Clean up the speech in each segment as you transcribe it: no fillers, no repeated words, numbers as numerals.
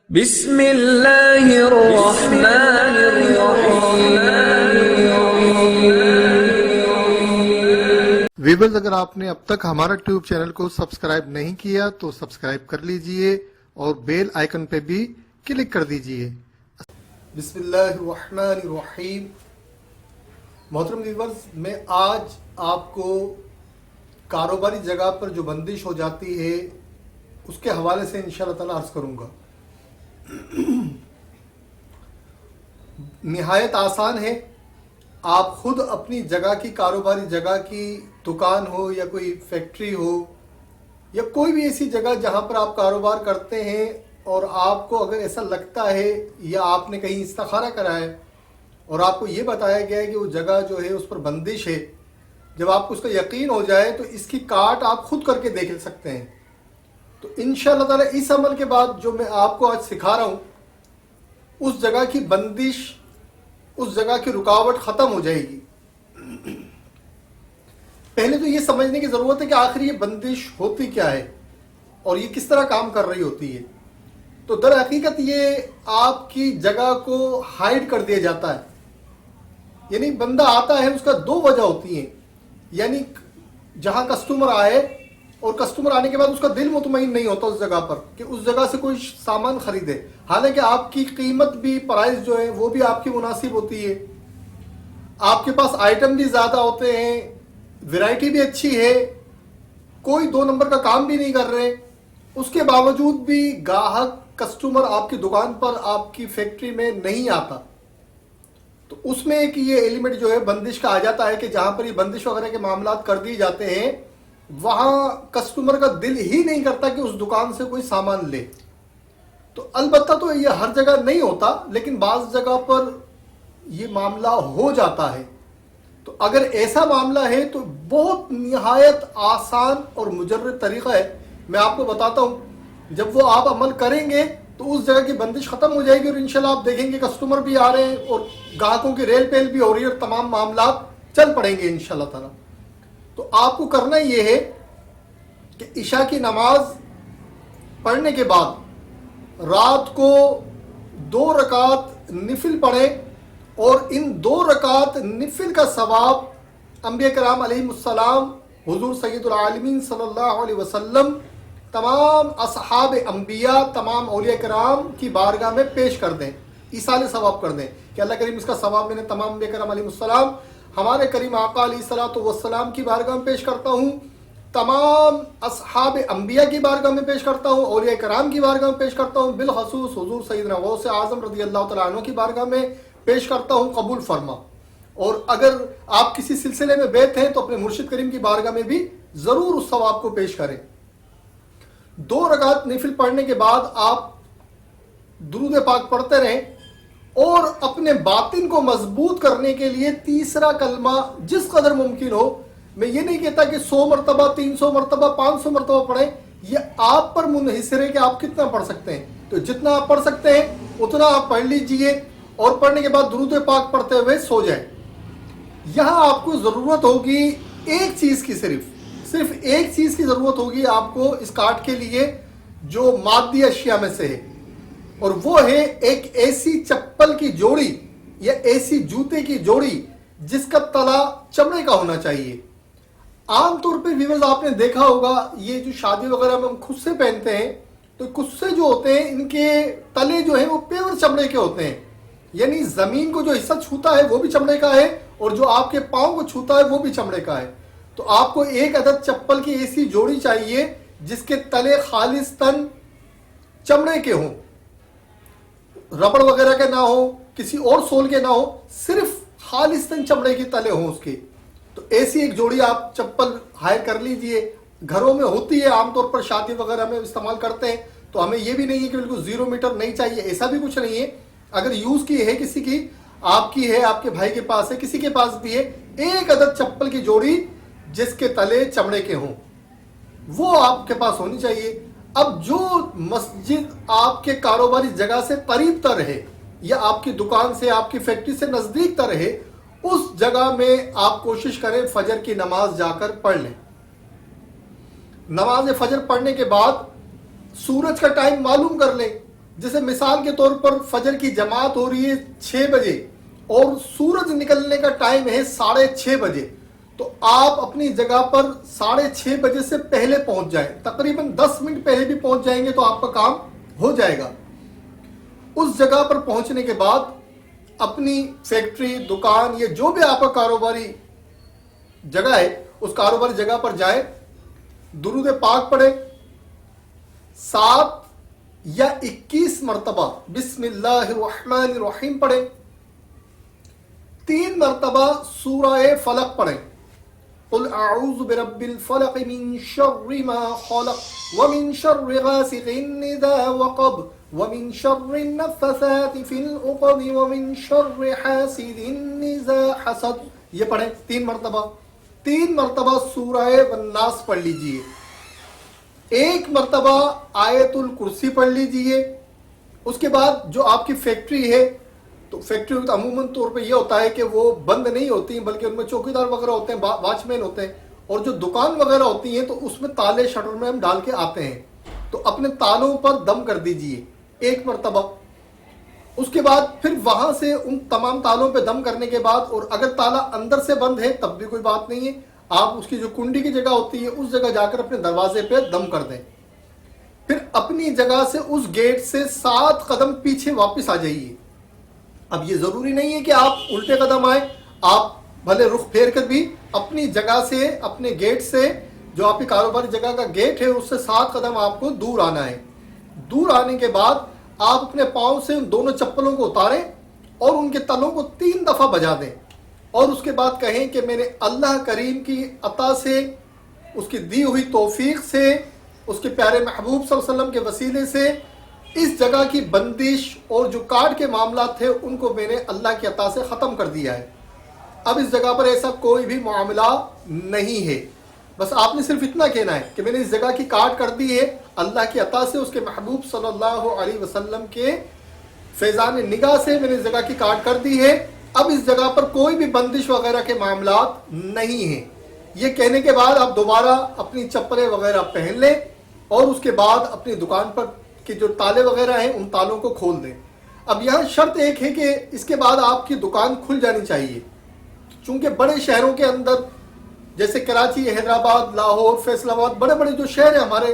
بسم اللہ الرحمن الرحیم۔ ویورز، اگر آپ نے اب تک ہمارا ٹیوب چینل کو سبسکرائب نہیں کیا تو سبسکرائب کر لیجئے اور بیل آئیکن پہ بھی کلک کر دیجئے۔ بسم اللہ الرحمن الرحیم۔ محترم ویورز، میں آج آپ کو کاروباری جگہ پر جو بندش ہو جاتی ہے اس کے حوالے سے انشاءاللہ تعالیٰ عرض کروں گا۔ نہایت آسان ہے، آپ خود اپنی جگہ کی کاروباری جگہ کی دکان ہو یا کوئی فیکٹری ہو یا کوئی بھی ایسی جگہ جہاں پر آپ کاروبار کرتے ہیں اور آپ کو اگر ایسا لگتا ہے یا آپ نے کہیں استخارہ کرا ہے اور آپ کو یہ بتایا گیا ہے کہ وہ جگہ جو ہے اس پر بندش ہے، جب آپ کو اس کا یقین ہو جائے تو اس کی کاٹ آپ خود کر کے دیکھ سکتے ہیں۔ تو انشاءاللہ تعالیٰ اس عمل کے بعد جو میں آپ کو آج سکھا رہا ہوں، اس جگہ کی بندش، اس جگہ کی رکاوٹ ختم ہو جائے گی۔ پہلے تو یہ سمجھنے کی ضرورت ہے کہ آخر یہ بندش ہوتی کیا ہے اور یہ کس طرح کام کر رہی ہوتی ہے۔ تو در حقیقت یہ آپ کی جگہ کو ہائیڈ کر دیا جاتا ہے، یعنی بندہ آتا ہے، اس کا دو وجہ ہوتی ہیں، یعنی جہاں کسٹمر آئے اور کسٹمر آنے کے بعد اس کا دل مطمئن نہیں ہوتا اس جگہ پر کہ اس جگہ سے کوئی سامان خریدے، حالانکہ آپ کی قیمت بھی، پرائز جو ہے وہ بھی آپ کی مناسب ہوتی ہے، آپ کے پاس آئٹم بھی زیادہ ہوتے ہیں، ویرائٹی بھی اچھی ہے، کوئی دو نمبر کا کام بھی نہیں کر رہے، اس کے باوجود بھی گاہک کسٹمر آپ کی دکان پر، آپ کی فیکٹری میں نہیں آتا۔ تو اس میں ایک یہ ایلیمنٹ جو ہے بندش کا آ جاتا ہے کہ جہاں پر یہ بندش وغیرہ کے معاملات کر دیے جاتے ہیں وہاں کسٹمر کا دل ہی نہیں کرتا کہ اس دکان سے کوئی سامان لے۔ تو البتہ تو یہ ہر جگہ نہیں ہوتا، لیکن بعض جگہ پر یہ معاملہ ہو جاتا ہے۔ تو اگر ایسا معاملہ ہے تو بہت نہایت آسان اور مجرد طریقہ ہے، میں آپ کو بتاتا ہوں۔ جب وہ آپ عمل کریں گے تو اس جگہ کی بندش ختم ہو جائے گی اور انشاءاللہ آپ دیکھیں گے کسٹمر بھی آ رہے ہیں اور گاہکوں کی ریل پیل بھی ہو رہی ہے اور تمام معاملات چل پڑیں گے انشاءاللہ تعالیٰ۔ تو آپ کو کرنا یہ ہے کہ عشاء کی نماز پڑھنے کے بعد رات کو 2 رکعت نفل پڑھیں، اور ان 2 رکعت نفل کا ثواب انبیاء کرام علیہ السلام، حضور سید العالمین صلی اللہ علیہ وسلم، تمام اصحاب انبیاء، تمام اولیاء کرام کی بارگاہ میں پیش کر دیں، ایصال ثواب کر دیں کہ اللہ کریم اس کا ثواب میں نے تمام انبیاء کرام علیہ السلام، ہمارے کریم آقا علیہ الصلوۃ والسلام کی بارگاہ میں پیش کرتا ہوں، تمام اصحاب انبیاء کی بارگاہ میں پیش کرتا ہوں، اولیاء کرام کی بارگاہ میں پیش کرتا ہوں، بالخصوص حضور سیدنا غوث اعظم رضی اللہ تعالیٰ عنہ کی بارگاہ میں پیش کرتا ہوں، قبول فرما۔ اور اگر آپ کسی سلسلے میں بیت ہیں تو اپنے مرشد کریم کی بارگاہ میں بھی ضرور اس ثواب کو پیش کریں۔ 2 رکعت نفل پڑھنے کے بعد آپ درود پاک پڑھتے رہیں، اور اپنے باطن کو مضبوط کرنے کے لیے تیسرا کلمہ جس قدر ممکن ہو، میں یہ نہیں کہتا کہ 100 مرتبہ، 300 مرتبہ، 500 مرتبہ پڑھیں، یہ آپ پر منحصر ہے کہ آپ کتنا پڑھ سکتے ہیں۔ تو جتنا آپ پڑھ سکتے ہیں اتنا آپ پڑھ لیجئے، اور پڑھنے کے بعد درود پاک پڑھتے ہوئے سو جائیں۔ یہاں آپ کو ضرورت ہوگی ایک چیز کی، صرف ایک چیز کی ضرورت ہوگی آپ کو اس کاٹ کے لیے جو مادی اشیاء میں سے ہے، اور وہ ہے ایک ایسی چپل کی جوڑی یا ایسی جوتے کی جوڑی جس کا تلا چمڑے کا ہونا چاہیے۔ عام طور پہ ویورز آپ نے دیکھا ہوگا یہ جو شادی وغیرہ میں ہم خود سے پہنتے ہیں تو خود سے جو ہوتے ہیں ان کے تلے جو ہیں وہ پیور چمڑے کے ہوتے ہیں، یعنی زمین کو جو حصہ چھوتا ہے وہ بھی چمڑے کا ہے اور جو آپ کے پاؤں کو چھوتا ہے وہ بھی چمڑے کا ہے۔ تو آپ کو ایک عدد چپل کی ایسی جوڑی چاہیے جس کے تلے خالصتاً چمڑے کے ہوں، ربڑ وغیرہ کے نہ ہو، کسی اور سول کے نہ ہو، صرف خالصتاً چمڑے کے تلے ہوں اس کے۔ تو ایسی ایک جوڑی آپ چپل ہائر کر لیجئے، گھروں میں ہوتی ہے، عام طور پر شادی وغیرہ میں استعمال کرتے ہیں، تو ہمیں یہ بھی نہیں ہے کہ بالکل 0 میٹر نہیں چاہیے، ایسا بھی کچھ نہیں ہے۔ اگر یوز کی ہے کسی کی، آپ کی ہے، آپ کے بھائی کے پاس ہے، کسی کے پاس بھی ہے، ایک عدد چپل کی جوڑی جس کے تلے چمڑے کے ہوں وہ آپ کے پاس ہونی چاہیے۔ اب جو مسجد آپ کے کاروباری جگہ سے قریب تر ہے یا آپ کی دکان سے، آپ کی فیکٹری سے نزدیک تر ہے، اس جگہ میں آپ کوشش کریں فجر کی نماز جا کر پڑھ لیں۔ نماز فجر پڑھنے کے بعد سورج کا ٹائم معلوم کر لیں جیسے مثال کے طور پر فجر کی جماعت ہو رہی ہے 6 بجے اور سورج نکلنے کا ٹائم ہے 6:30 بجے، تو آپ اپنی جگہ پر 6:30 بجے سے پہلے پہنچ جائیں، تقریباً 10 منٹ پہلے بھی پہنچ جائیں گے تو آپ کا کام ہو جائے گا۔ اس جگہ پر پہنچنے کے بعد اپنی فیکٹری، دکان، یا جو بھی آپ کا کاروباری جگہ ہے اس کاروباری جگہ پر جائے، درود پاک پڑھے، 7 یا 21 مرتبہ بسم اللہ الرحمن الرحیم پڑھے، 3 مرتبہ سورہ فلق پڑھیں، قل اعوذ برب الفلق من شر ما خلق ومن شر غاسق اذا وقب ومن شر النفثات في العقد ومن شر حاسد اذا حسد، یہ پڑھیں 3 مرتبہ۔ 3 مرتبہ سورہ والناس پڑھ لیجئے، 1 مرتبہ آیت الکرسی پڑھ لیجئے۔ اس کے بعد جو آپ کی فیکٹری ہے، تو فیکٹری عموماً طور پہ یہ ہوتا ہے کہ وہ بند نہیں ہوتی بلکہ ان میں چوکیدار وغیرہ ہوتے ہیں، واچ مین ہوتے ہیں، اور جو دکان وغیرہ ہوتی ہیں تو اس میں تالے شٹر میں ہم ڈال کے آتے ہیں، تو اپنے تالوں پر دم کر دیجئے 1 مرتبہ۔ اس کے بعد پھر وہاں سے ان تمام تالوں پہ دم کرنے کے بعد، اور اگر تالا اندر سے بند ہے تب بھی کوئی بات نہیں ہے، آپ اس کی جو کنڈی کی جگہ ہوتی ہے اس جگہ جا کر اپنے دروازے پہ دم کر دیں۔ پھر اپنی جگہ سے اس گیٹ سے 7 قدم پیچھے واپس آ جائیے۔ اب یہ ضروری نہیں ہے کہ آپ الٹے قدم آئیں، آپ بھلے رخ پھیر کر بھی اپنی جگہ سے، اپنے گیٹ سے، جو آپ کی کاروباری جگہ کا گیٹ ہے اس سے 7 قدم آپ کو دور آنا ہے۔ دور آنے کے بعد آپ اپنے پاؤں سے ان دونوں چپلوں کو اتاریں اور ان کے تلوں کو 3 دفعہ بجا دیں، اور اس کے بعد کہیں کہ میں نے اللہ کریم کی عطا سے، اس کی دی ہوئی توفیق سے، اس کے پیارے محبوب صلی اللہ علیہ وسلم کے وسیلے سے اس جگہ کی بندش اور جو کارڈ کے معاملات تھے ان کو میں نے اللہ کی عطا سے ختم کر دیا ہے۔ اب اس جگہ پر ایسا کوئی بھی معاملہ نہیں ہے، بس آپ نے صرف اتنا کہنا ہے کہ میں نے اس جگہ کی کارڈ کر دی ہے اللہ کی عطا سے، اس کے محبوب صلی اللہ علیہ وسلم کے فیضان نگاہ سے میں نے اس جگہ کی کارڈ کر دی ہے۔ اب اس جگہ پر کوئی بھی بندش وغیرہ کے معاملات نہیں ہیں۔ یہ کہنے کے بعد آپ دوبارہ اپنی چپلیں وغیرہ پہن لیں اور اس کے بعد اپنی دکان پر کہ جو تالے وغیرہ ہیں ان تالوں کو کھول دیں۔ اب یہاں شرط ایک ہے کہ اس کے بعد آپ کی دکان کھل جانی چاہیے، چونکہ بڑے شہروں کے اندر جیسے کراچی، حیدرآباد، لاہور، فیصل آباد، بڑے بڑے جو شہر ہیں ہمارے،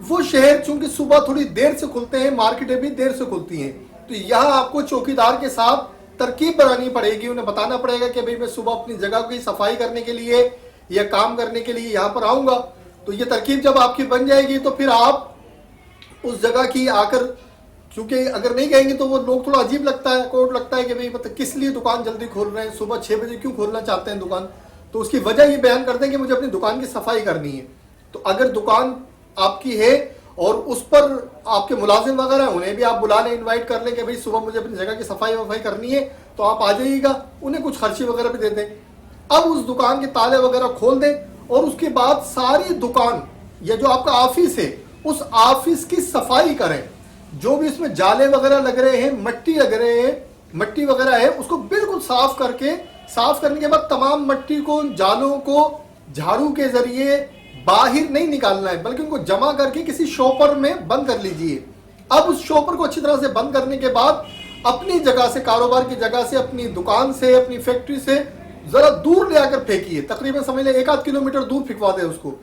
وہ شہر چونکہ صبح تھوڑی دیر سے کھلتے ہیں، مارکیٹیں بھی دیر سے کھلتی ہیں، تو یہاں آپ کو چوکیدار کے ساتھ ترکیب بنانی پڑے گی، انہیں بتانا پڑے گا کہ بھئی میں صبح اپنی جگہ کی صفائی کرنے کے لیے یا کام کرنے کے لیے یہاں پر آؤں گا۔ تو یہ ترکیب جب آپ کی بن جائے گی تو پھر آپ اس جگہ کی آ کر، کیونکہ اگر نہیں کہیں گے تو وہ لوگ تھوڑا عجیب لگتا ہے، کوڈ لگتا ہے کہ بھئی مطلب کس لیے دکان جلدی کھول رہے ہیں، صبح 6 بجے کیوں کھولنا چاہتے ہیں دکان، تو اس کی وجہ یہ بیان کرتے ہیں کہ مجھے اپنی دکان کی صفائی کرنی ہے۔ تو اگر دکان آپ کی ہے اور اس پر آپ کے ملازم وغیرہ ہیں، انہیں بھی آپ بلا لیں، انوائٹ کر لیں کہ بھئی صبح مجھے اپنی جگہ کی صفائی وفائی کرنی ہے، تو آپ آ جائیے گا، انہیں کچھ خرچی وغیرہ بھی دے دیں۔ اب اس دکان کے تالے وغیرہ کھول دیں اور اس کے بعد ساری دکان یا جو آپ کا آفس ہے اس آفس کی صفائی کریں، جو بھی اس میں جالے وغیرہ لگ رہے ہیں، مٹی لگ رہے ہیں، مٹی وغیرہ ہے، اس کو بالکل صاف کر کے، صاف کرنے کے بعد تمام مٹی کو، جالوں کو جھاڑو کے ذریعے باہر نہیں نکالنا ہے بلکہ ان کو جمع کر کے کسی شوپر میں بند کر لیجئے۔ اب اس شوپر کو اچھی طرح سے بند کرنے کے بعد اپنی جگہ سے، کاروبار کی جگہ سے، اپنی دکان سے، اپنی فیکٹری سے ذرا دور لے آ کر پھینکیے، تقریباً سمجھ لیں 1-8 کلومیٹر دور پھینکوا دیں اس کو،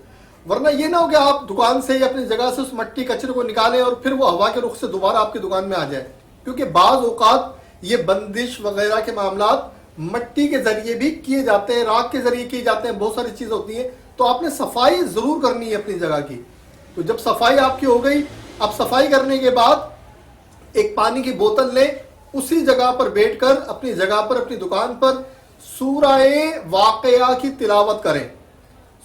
ورنہ یہ نہ ہو کہ آپ دکان سے یا اپنی جگہ سے اس مٹی کچرے کو نکالیں اور پھر وہ ہوا کے رخ سے دوبارہ آپ کی دکان میں آ جائے، کیونکہ بعض اوقات یہ بندش وغیرہ کے معاملات مٹی کے ذریعے بھی کیے جاتے ہیں، راکھ کے ذریعے کیے جاتے ہیں، بہت ساری چیزیں ہوتی ہیں، تو آپ نے صفائی ضرور کرنی ہے اپنی جگہ کی۔ تو جب صفائی آپ کی ہو گئی، اب صفائی کرنے کے بعد ایک پانی کی بوتل لیں، اسی جگہ پر بیٹھ کر اپنی جگہ پر، اپنی دکان پر سورہ واقعہ کی تلاوت کریں۔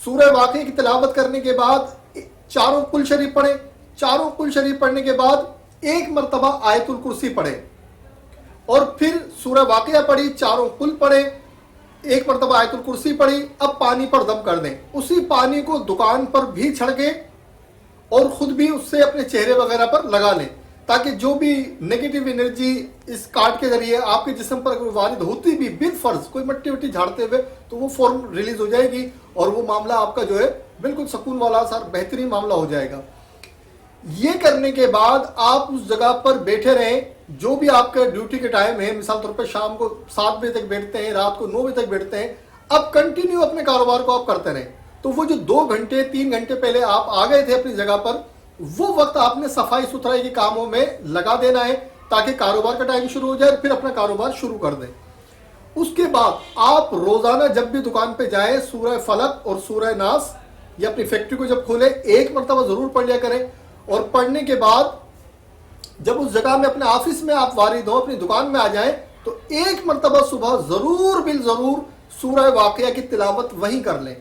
سورہ واقعہ کی تلاوت کرنے کے بعد 4 قل شریف پڑھیں، 4 قل شریف پڑھنے کے بعد 1 مرتبہ آیت الکرسی پڑھیں، اور پھر سورہ واقعہ پڑھی، 4 قل پڑھیں، 1 مرتبہ آیت الکرسی پڑھی، اب پانی پر دم کر دیں، اسی پانی کو دکان پر بھی چھڑکیں اور خود بھی اس سے اپنے چہرے وغیرہ پر لگا لیں، تاکہ جو بھی نیگیٹو انرجی اس کارڈ کے ذریعے آپ کے جسم پر اگر وارد ہوتی بھی بالفرض کوئی مٹی وٹی جھاڑتے ہوئے تو وہ فوراً ریلیز ہو جائے گی اور وہ معاملہ آپ کا جو ہے بالکل سکون والا سا بہترین معاملہ ہو جائے گا۔ یہ کرنے کے بعد آپ اس جگہ پر بیٹھے رہیں، جو بھی آپ کا ڈیوٹی کے ٹائم ہے، مثال طور پر شام کو 7 بجے تک بیٹھتے ہیں، رات کو 9 بجے تک بیٹھتے ہیں، اب کنٹینیو اپنے کاروبار کو آپ کرتے رہیں۔ تو وہ جو 2 گھنٹے 3 گھنٹے پہلے آپ آ گئے تھے اپنی جگہ پر، وہ وقت آپ نے صفائی ستھرائی کے کاموں میں لگا دینا ہے تاکہ کاروبار کا ٹائم شروع ہو جائے اور پھر اپنا کاروبار شروع کر دیں۔ اس کے بعد آپ روزانہ جب بھی دکان پہ جائیں سورہ فلق اور سورہ ناس یا اپنی فیکٹری کو جب کھولیں ایک مرتبہ ضرور پڑھ لیا کریں، اور پڑھنے کے بعد جب اس جگہ میں اپنے آفس میں آپ وارد ہوں، اپنی دکان میں آ جائیں، تو ایک مرتبہ صبح ضرور بالضرور سورہ واقعہ کی تلاوت وہیں کر لیں۔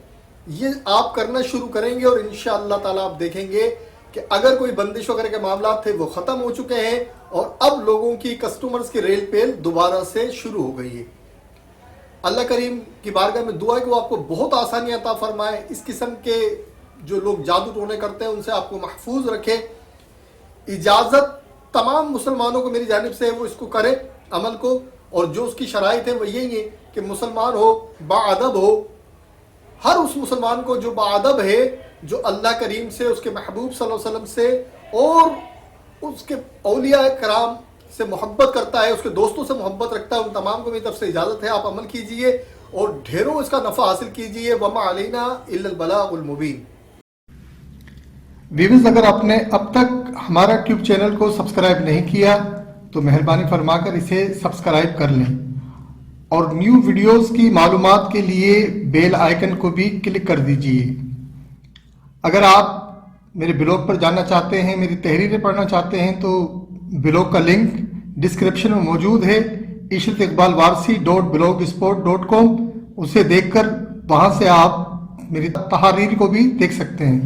یہ آپ کرنا شروع کریں گے اور انشاءاللہ تعالیٰ آپ دیکھیں گے کہ اگر کوئی بندش وغیرہ کے معاملات تھے وہ ختم ہو چکے ہیں، اور اب لوگوں کی کسٹمرز کی ریل پیل دوبارہ سے شروع ہو گئی ہے۔ اللہ کریم کی بارگاہ میں دعا ہے کہ وہ آپ کو بہت آسانی عطا فرمائے، اس قسم کے جو لوگ جادو ٹونے کرتے ہیں ان سے آپ کو محفوظ رکھے۔ اجازت تمام مسلمانوں کو میری جانب سے وہ اس کو کرے عمل کو، اور جو اس کی شرائط ہے وہ یہی ہے کہ مسلمان ہو، باادب ہو، ہر اس مسلمان کو جو باادب ہے، جو اللہ کریم سے، اس کے محبوب صلی اللہ علیہ وسلم سے اور اس کے اولیاء کرام سے محبت کرتا ہے، اس کے دوستوں سے محبت رکھتا ہے، ان تمام کو میری طرف سے اجازت ہے، آپ عمل کیجئے اور ڈھیروں اس کا نفع حاصل کیجئے۔ وما علینا الا البلاغ المبین۔ ویورز، اگر آپ نے اب تک ہمارا ٹیوب چینل کو سبسکرائب نہیں کیا تو مہربانی فرما کر اسے سبسکرائب کر لیں، اور نیو ویڈیوز کی معلومات کے لیے بیل آئیکن کو بھی کلک کر دیجئے۔ اگر آپ میرے بلاگ پر جاننا چاہتے ہیں، میری تحریریں پڑھنا چاہتے ہیں، تو بلاگ کا لنک ڈسکرپشن میں موجود ہے، ishrateqbalwarsi.blogspot.com۔ اسے دیکھ کر وہاں سے آپ میری تحریر کو بھی دیکھ سکتے ہیں۔